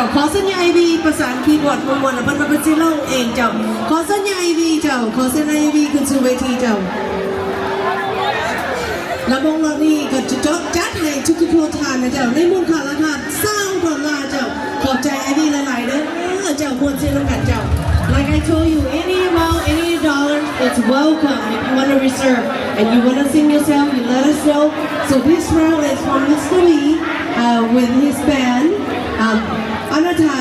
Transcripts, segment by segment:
าขอสัญญาวีภาษาอังกฤษวอดมวลมันเป็นซิลล์เองเจ้าขอสัญญาวีเจ้าขอสัญญาวีขึ้นสู่เวทีเจ้าระบบเรานี่ก็จะจัดให้ทุกโครงการนะเจ้าในมูลค่าราคา$20เจ้าขอบใจไอวีหลายๆเด้อเจ้าควรเซ็นกันเจ้า Like I told you, any amount, any dollar, it's welcome. If you want to reserve and you want to sing yourself, you let us know. So this round is from Mr. Lee with his band, Anata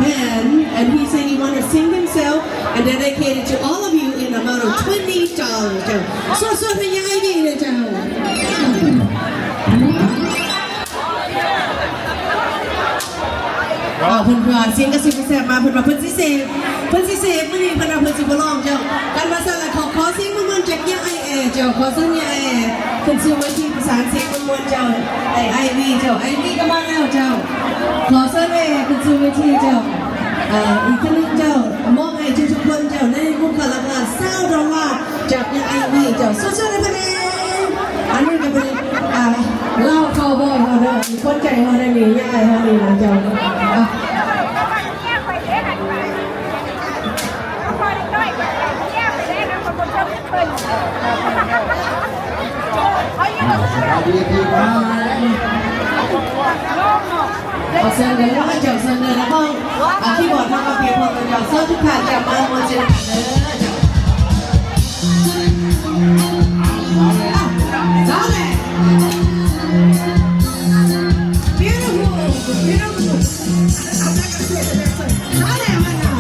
band, and he said he want to sing himself and dedicate it to all of you in the amount of $20. So for your idea, Joe. เพิ่นว่าเสียงกระซิบกระแซบมาเพิ่นว่าเพิ่นสิเสพมื้อนี้เพิ่นว่าเพิ่นสิบ่ร้องเจ้าการว่าซั่นล่ะขอเสียงม่วนๆจากยังไอแอเจ้าขอสัญญาแอขึ้นสู่เวทีประสานเสียงม่วนๆเจ้าไอวีเจ้าไอวีก็มาแล้วเจ้าขอสัญญาแอขึ้นสู่เวทีเจ้าอีกครั้งนึงเจ้ามอบให้ทุกคนเจ้าในมูลค่าราคา$20จากยังไอวีเจ้าสู้ๆเลยเพิ่นอันนี้ก็เป็นเล่าคาวบอยเฮาเด้อคนใจเฮาได้นี่ยังไงเฮานี่นะเจ้าเอาเส้นเดินแล้วให้เจ้าเส้นเดินแล้วก็ที่บอร์ดทำมาเพียงพอกันเจ้าเสื้อทุกผ่านจากมาโมจินเด้อเจ้าเลย beautiful beautiful เจ้าเลยมันอ่ะ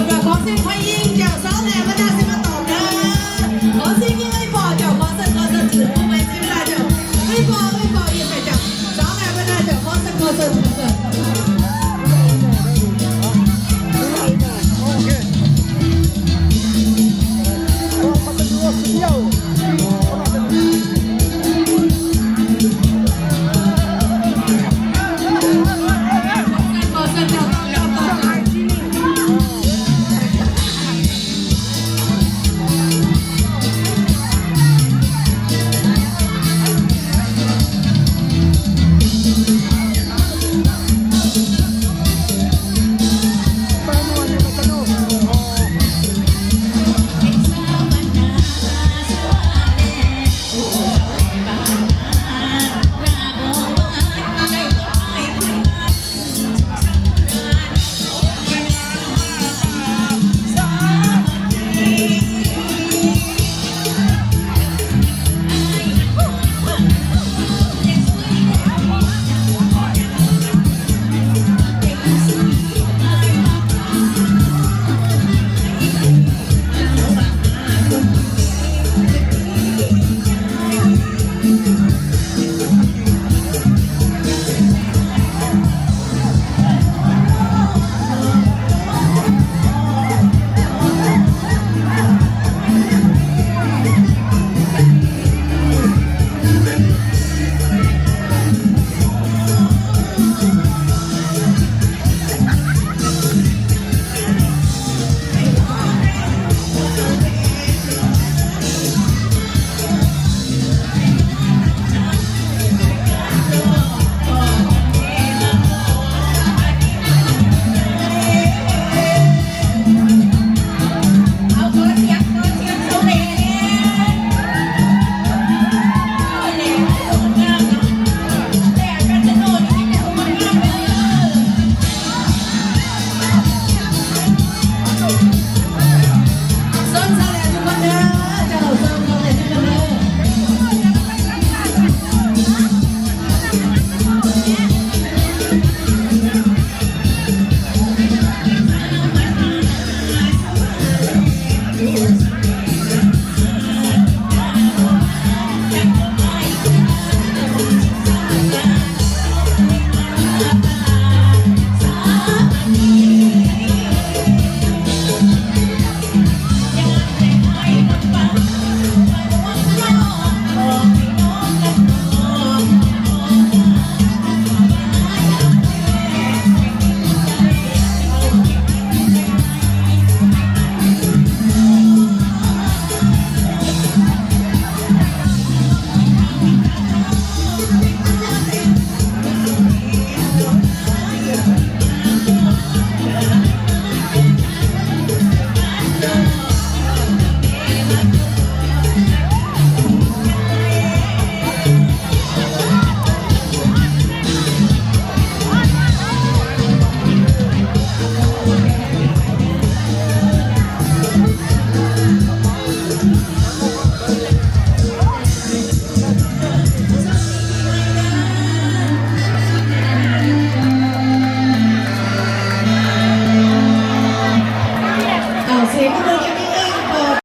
กับขอเสียงพยิง